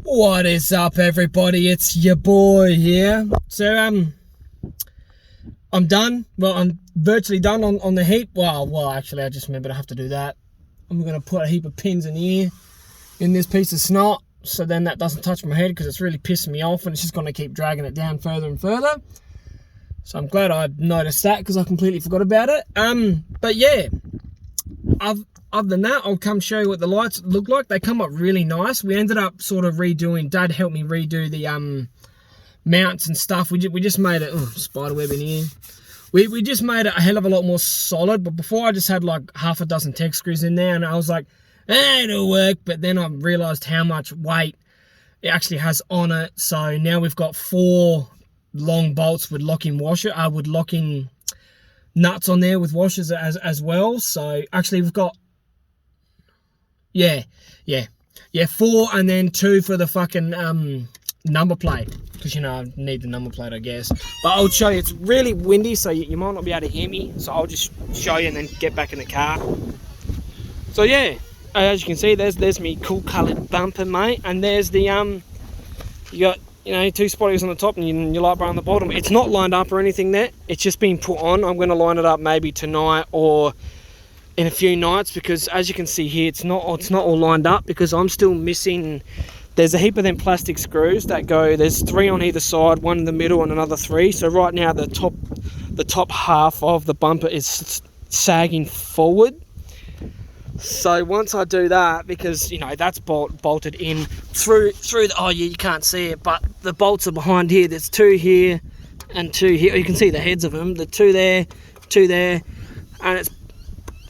What is up, everybody? It's your boy here. So I'm done. Well, I'm virtually done on the heap. Well, actually, I just remembered I have to do that. I'm gonna put a heap of pins in here in this piece of snot, so then that doesn't touch my head, because it's really pissing me off, and it's just gonna keep dragging it down further and further. So I'm glad I noticed that, because I completely forgot about it. But yeah, other than that, I'll come show you what the lights look like. They come up really nice. We ended up sort of redoing, Dad helped me redo the mounts and stuff. We just made it, spider web in here. We just made it a hell of a lot more solid, but before I just had like half a dozen tech screws in there, and I was like, it'll work. But then I realized how much weight it actually has on it. So now we've got 4 long bolts with locking nuts on there with washers as well. So actually we've got 4, and then 2 for the fucking number plate, because I need the number plate, I guess. But I'll show you. It's really windy, so you might not be able to hear me, so I'll just show you and then get back in the car. So yeah, as you can see, there's me cool coloured bumper, mate, and there's the you got 2 spotties on the top and your light bar on the bottom. It's not lined up or anything there, it's just been put on. I'm going to line it up maybe tonight or in a few nights, because as you can see here, it's not all lined up, because I'm still missing. There's a heap of them plastic screws that go, there's 3 on either side, 1 in the middle and another 3. So right now the top half of the bumper is sagging forward. So once I do that, because that's bolted in through the, you can't see it, but the bolts are behind here. There's 2 here and 2 here. You can see the heads of them, the 2 there, 2 there, and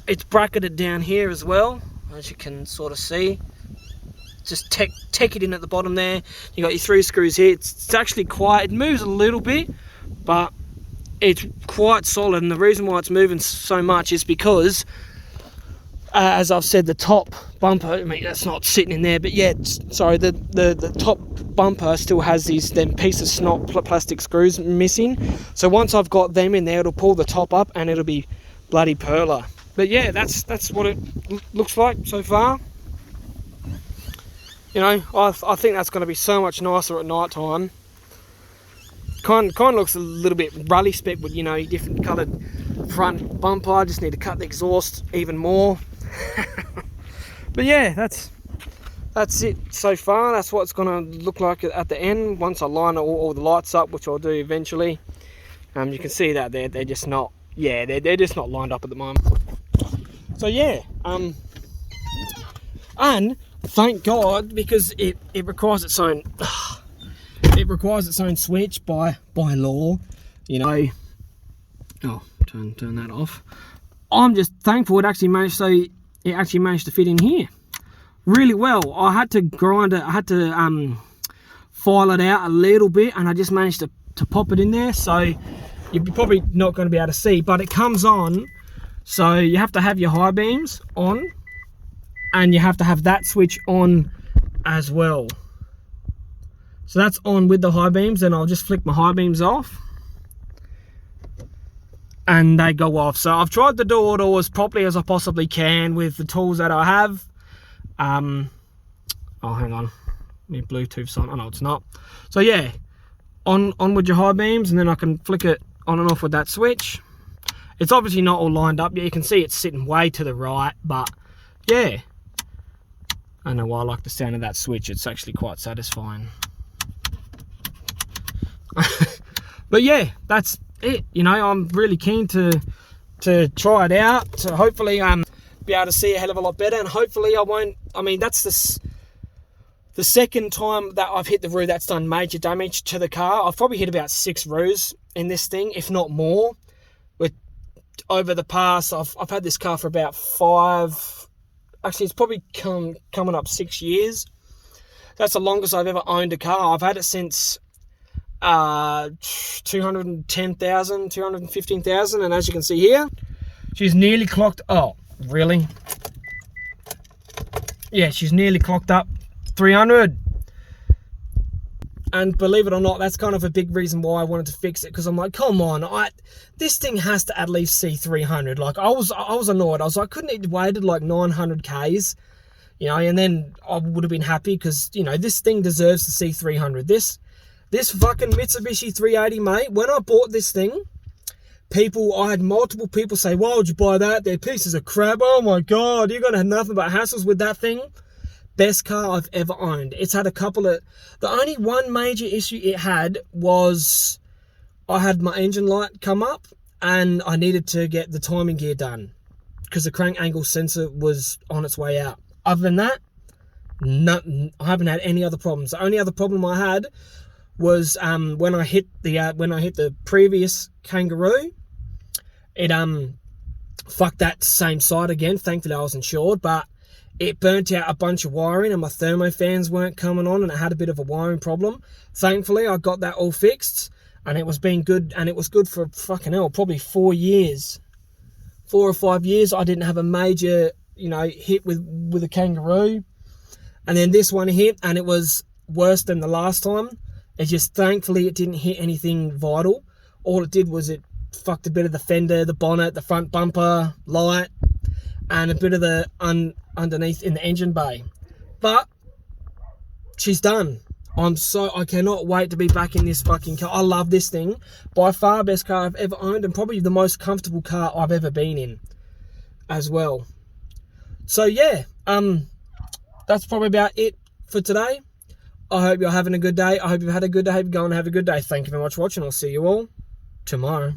it's bracketed down here as well, as you can sort of see. Just take it in at the bottom there. You got your 3 screws here. It's actually it moves a little bit, but it's quite solid. And the reason why it's moving so much is because, as I've said, the top bumper, that's not sitting in there, but yeah, the top bumper still has them piece of snot plastic screws missing. So once I've got them in there, it'll pull the top up and it'll be bloody perler. But yeah, that's what it looks like so far. I think that's going to be so much nicer at night time. Kind of looks a little bit rally spec with different coloured front bumper. I just need to cut the exhaust even more. But yeah, that's it so far. That's what it's going to look like at the end once I line all the lights up, which I'll do eventually. You can see that they're just not lined up at the moment. So yeah, and thank God, because it requires its own switch by law. Turn that off. I'm just thankful it actually managed to fit in here really well. I had to grind it, I had to file it out a little bit, and I just managed to pop it in there. So you're probably not going to be able to see, but it comes on. So you have to have your high beams on, and you have to have that switch on as well. So that's on with the high beams, and I'll just flick my high beams off and they go off. So I've tried to do it all as properly as I possibly can with the tools that I have. Hang on, my Bluetooth's on. Oh no, it's not. So yeah, on with your high beams, and then I can flick it on and off with that switch. It's obviously not all lined up. Yeah, you can see it's sitting way to the right, but yeah, I don't know why I like the sound of that switch. It's actually quite satisfying. But yeah, that's it. I'm really keen to try it out. So hopefully be able to see a hell of a lot better, and hopefully I won't. That's the second time that I've hit the roo that's done major damage to the car. I've probably hit about 6 roos in this thing, if not more. Over the past, I've had this car for about 5, actually it's probably coming up 6 years. That's the longest I've ever owned a car. I've had it since 210,000, 215,000, and as you can see here, she's nearly clocked. Oh, really? Yeah, she's nearly clocked up 300. And believe it or not, that's kind of a big reason why I wanted to fix it, because I'm like, come on, this thing has to at least see 300. Like, I was annoyed. I was like, couldn't it have waited like 900 Ks? You know, and then I would have been happy because, you know, this thing deserves to see 300. This fucking Mitsubishi 380, mate, when I bought this thing, I had multiple people say, why would you buy that? They're pieces of crap. Oh my God, you're going to have nothing but hassles with that thing. Best car I've ever owned. It's had a couple of... The only one major issue it had was I had my engine light come up and I needed to get the timing gear done because the crank angle sensor was on its way out. Other than that, I haven't had any other problems. The only other problem I had was when I hit the previous Kangaroo, it fucked that same side again. Thankfully I was insured, but it burnt out a bunch of wiring and my thermo fans weren't coming on and it had a bit of a wiring problem. Thankfully, I got that all fixed and it was being good, and it was good for fucking hell, probably 4 years. 4 or 5 years, I didn't have a major, you know, hit with a Kangaroo. And then this one hit and it was worse than the last time. It just, thankfully, it didn't hit anything vital. All it did was it fucked a bit of the fender, the bonnet, the front bumper, light, and a bit of the underneath in the engine bay. But she's done. I cannot wait to be back in this fucking car. I love this thing. By far best car I've ever owned, and probably the most comfortable car I've ever been in as well. So yeah, that's probably about it for today. I hope you're having a good day. I hope you've had a good day. I hope you're going to have a good day. Thank you very much for watching. I'll see you all tomorrow.